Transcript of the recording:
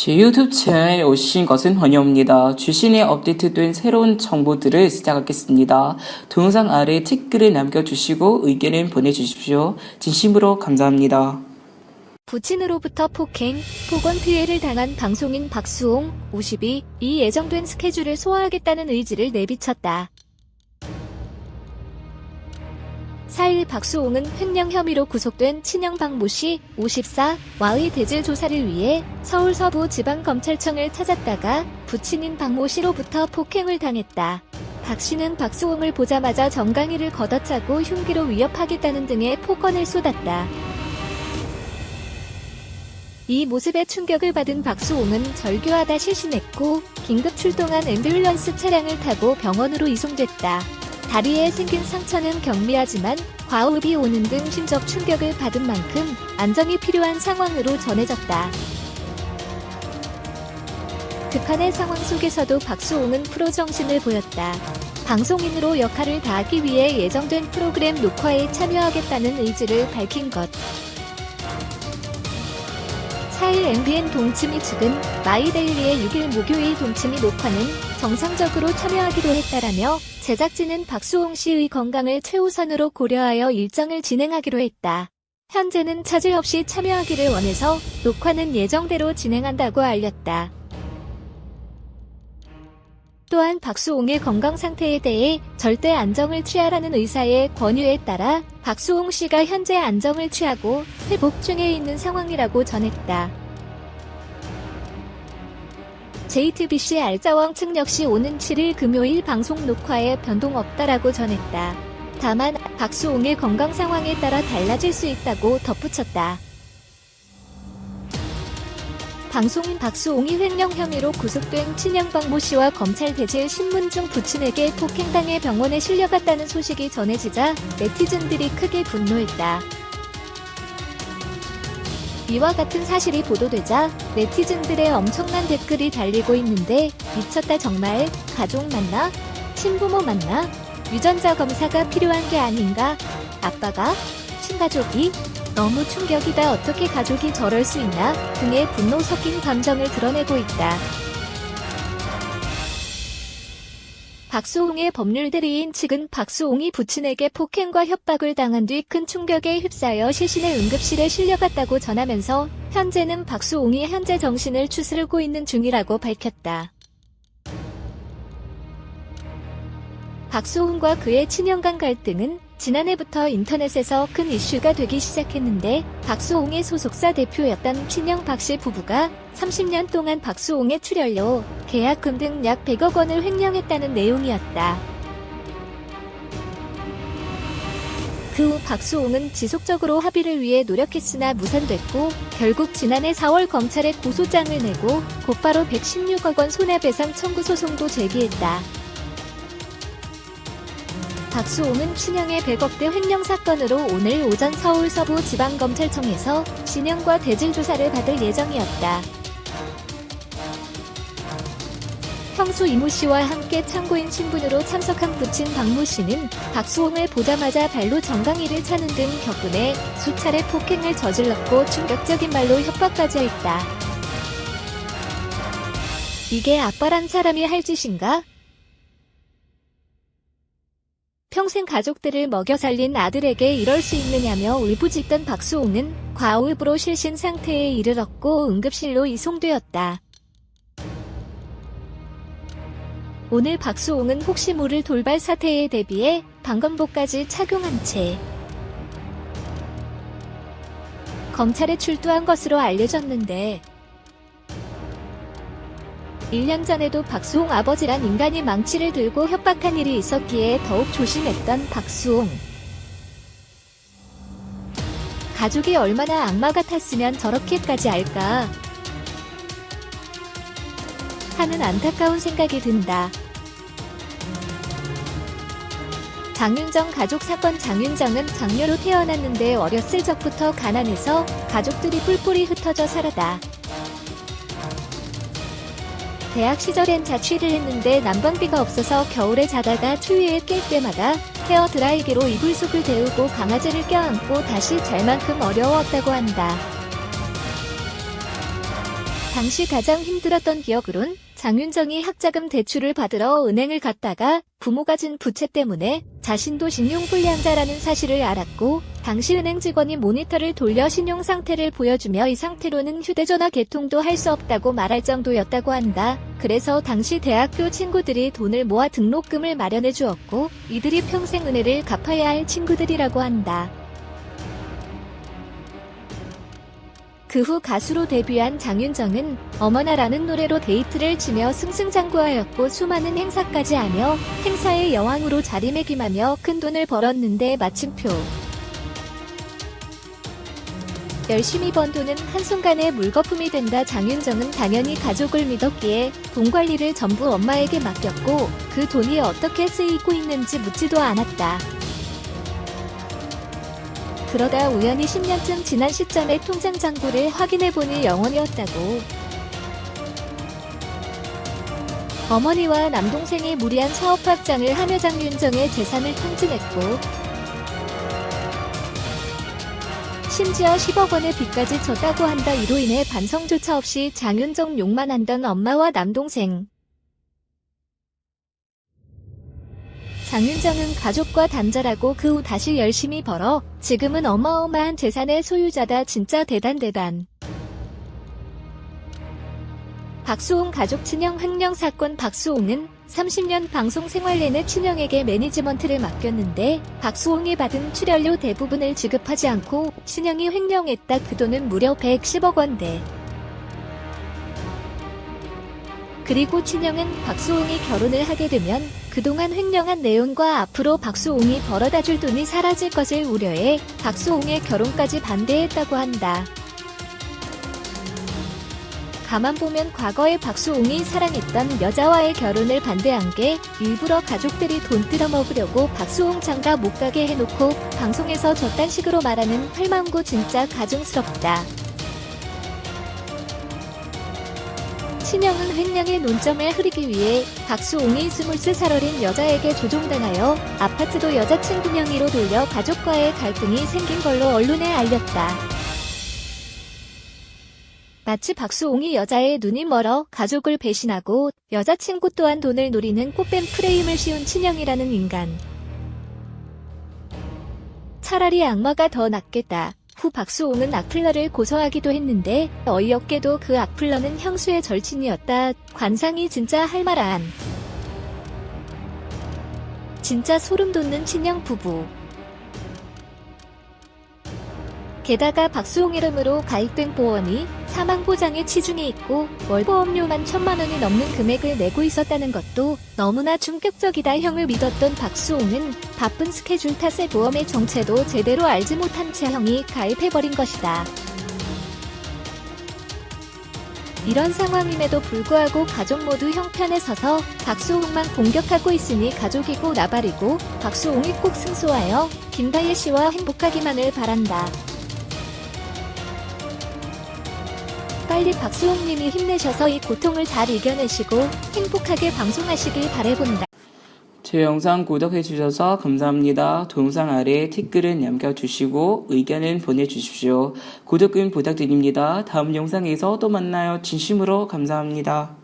제 유튜브 채널에 오신 것은 환영합니다. 주신에 업데이트된 새로운 정보들을 시작하겠습니다. 동영상 아래 댓글을 남겨주시고 의견을 보내주십시오. 진심으로 감사합니다. 부친으로부터 폭행, 폭언 피해를 당한 방송인 박수홍, 52, 이 예정된 스케줄을 소화하겠다는 의지를 내비쳤다. 4일 박수홍은 횡령 혐의로 구속된 친형 박모 씨, 54와의 대질 조사를 위해 서울 서부지방검찰청을 찾았다가 부친인 박모 씨로부터 폭행을 당했다. 박 씨는 박수홍을 보자마자 정강이를 걷어차고 흉기로 위협하겠다는 등의 폭언을 쏟았다. 이 모습에 충격을 받은 박수홍은 절규하다 실신했고 긴급 출동한 앰뷸런스 차량을 타고 병원으로 이송됐다. 다리에 생긴 상처는 경미하지만 과호흡이 오는 등 심적 충격을 받은 만큼 안정이 필요한 상황으로 전해졌다. 극한의 상황 속에서도 박수홍은 프로 정신을 보였다. 방송인으로 역할을 다하기 위해 예정된 프로그램 녹화에 참여하겠다는 의지를 밝힌 것. 4일 MBN 동치미 측은 마이데일리의 6일 목요일 동치미 녹화는 정상적으로 참여하기로 했다라며 제작진은 박수홍 씨의 건강을 최우선으로 고려하여 일정을 진행하기로 했다. 현재는 차질 없이 참여하기를 원해서 녹화는 예정대로 진행한다고 알렸다. 또한 박수홍의 건강 상태에 대해 절대 안정을 취하라는 의사의 권유에 따라 박수홍 씨가 현재 안정을 취하고 회복 중에 있는 상황이라고 전했다. JTBC 알짜왕 측 역시 오는 7일 금요일 방송 녹화에 변동 없다라고 전했다. 다만 박수홍의 건강 상황에 따라 달라질 수 있다고 덧붙였다. 방송인 박수홍이 횡령 혐의로 구속된 친형 박모 씨와 검찰 대질 신문 중 부친에게 폭행당해 병원에 실려갔다는 소식이 전해지자 네티즌들이 크게 분노했다. 이와 같은 사실이 보도되자 네티즌들의 엄청난 댓글이 달리고 있는데 미쳤다 정말, 가족 맞나? 친부모 맞나? 유전자 검사가 필요한 게 아닌가? 아빠가? 친가족이? 너무 충격이다 어떻게 가족이 저럴 수 있나? 등의 분노 섞인 감정을 드러내고 있다. 박수홍의 법률 대리인 측은 박수홍이 부친에게 폭행과 협박을 당한 뒤 큰 충격에 휩싸여 시신의 응급실에 실려갔다고 전하면서 현재는 박수홍이 현재 정신을 추스르고 있는 중이라고 밝혔다. 박수홍과 그의 친형 간 갈등은 지난해부터 인터넷에서 큰 이슈가 되기 시작했는데 박수홍의 소속사 대표였던 친형 박씨 부부가 30년 동안 박수홍의 출연료, 계약금 등 약 100억 원을 횡령했다는 내용이었다. 그 후 박수홍은 지속적으로 합의를 위해 노력했으나 무산됐고 결국 지난해 4월 검찰에 고소장을 내고 곧바로 116억 원 손해배상 청구 소송도 제기했다. 박수홍은 친형의 100억대 횡령 사건으로 오늘 오전 서울 서부지방검찰청에서 신형과 대질 조사를 받을 예정이었다. 형수 이모 씨와 함께 참고인 신분으로 참석한 부친 박모 씨는 박수홍을 보자마자 발로 정강이를 차는 등 격분해 수차례 폭행을 저질렀고 충격적인 말로 협박까지 했다. 이게 아빠란 사람이 할 짓인가? 평생 가족들을 먹여 살린 아들에게 이럴 수 있느냐며 울부짖던 박수홍은 과호흡으로 실신 상태에 이르렀고 응급실로 이송되었다. 오늘 박수홍은 혹시 모를 돌발 사태에 대비해 방검복까지 착용한 채 검찰에 출두한 것으로 알려졌는데 1년 전에도 박수홍 아버지란 인간이 망치를 들고 협박한 일이 있었기에 더욱 조심했던 박수홍. 가족이 얼마나 악마 같았으면 저렇게까지 할까 하는 안타까운 생각이 든다. 장윤정 가족 사건. 장윤정은 장녀로 태어났는데 어렸을 적부터 가난해서 가족들이 뿔뿔이 흩어져 살아다. 대학 시절엔 자취를 했는데 난방비가 없어서 겨울에 자다가 추위에 깰 때마다 헤어드라이기로 이불 속을 데우고 강아지를 껴안고 다시 잘 만큼 어려웠다고 한다. 당시 가장 힘들었던 기억으론 장윤정이 학자금 대출을 받으러 은행을 갔다가 부모가 진 부채 때문에 자신도 신용불량자라는 사실을 알았고 당시 은행 직원이 모니터를 돌려 신용 상태를 보여주며 이 상태로는 휴대전화 개통도 할 수 없다고 말할 정도였다고 한다. 그래서 당시 대학교 친구들이 돈을 모아 등록금을 마련해 주었고 이들이 평생 은혜를 갚아야 할 친구들이라고 한다. 그 후 가수로 데뷔한 장윤정은 어머나라는 노래로 데이트를 치며 승승장구하였고 수많은 행사까지 하며 행사의 여왕으로 자리매김하며 큰 돈을 벌었는데 마침표. 열심히 번 돈은 한순간에 물거품이 된다. 장윤정은 당연히 가족을 믿었기에 돈 관리를 전부 엄마에게 맡겼고 그 돈이 어떻게 쓰이고 있는지 묻지도 않았다. 그러다 우연히 10년쯤 지난 시점에 통장 잔고를 확인해보니 0원이었다고. 어머니와 남동생이 무리한 사업 확장을 하며 장윤정의 재산을 탕진했고 심지어 10억 원의 빚까지 졌다고 한다. 이로 인해 반성조차 없이 장윤정 욕만 한던 엄마와 남동생. 장윤정은 가족과 단절하고 그 후 다시 열심히 벌어 지금은 어마어마한 재산의 소유자다. 진짜 대단. 박수홍 가족 친형 횡령 사건. 박수홍은 30년 방송 생활 내내 친형에게 매니지먼트를 맡겼는데 박수홍이 받은 출연료 대부분을 지급하지 않고 친형이 횡령했다. 그 돈은 무려 110억 원대. 그리고 친형은 박수홍이 결혼을 하게 되면 그동안 횡령한 내용과 앞으로 박수홍이 벌어다 줄 돈이 사라질 것을 우려해 박수홍의 결혼까지 반대했다고 한다. 가만 보면 과거에 박수홍이 사랑했던 여자와의 결혼을 반대한 게 일부러 가족들이 돈 뜯어먹으려고 박수홍 장가 못 가게 해놓고 방송에서 저딴 식으로 말하는 할망구 진짜 가증스럽다. 친형은 횡령의 논점을 흐리기 위해 박수홍이 23살 어린 여자에게 조종당하여 아파트도 여자친구 명의로 돌려 가족과의 갈등이 생긴 걸로 언론에 알렸다. 마치 박수홍이 여자의 눈이 멀어 가족을 배신하고 여자친구 또한 돈을 노리는 꽃뱀 프레임을 씌운 친형이라는 인간. 차라리 악마가 더 낫겠다. 후 박수홍은 악플러를 고소하기도 했는데 어이없게도 그 악플러는 형수의 절친이었다. 관상이 진짜 할 말 안. 진짜 소름 돋는 친형 부부. 게다가 박수홍 이름으로 가입된 보험이 사망보장에 치중이 있고 월 보험료만 1,000만 원이 넘는 금액을 내고 있었다는 것도 너무나 충격적이다. 형을 믿었던 박수홍은 바쁜 스케줄 탓에 보험의 정체도 제대로 알지 못한 채 형이 가입해버린 것이다. 이런 상황임에도 불구하고 가족 모두 형 편에 서서 박수홍만 공격하고 있으니 가족이고 나발이고 박수홍이 꼭 승소하여 김다혜 씨와 행복하기만을 바란다. 빨리 박수홍님이 힘내셔서 이 고통을 잘 이겨내시고 행복하게 방송하시길 바라본다. 제 영상 구독해주셔서 감사합니다. 동영상 아래에 댓글은 남겨주시고 의견은 보내주십시오. 구독은 부탁드립니다. 다음 영상에서 또 만나요. 진심으로 감사합니다.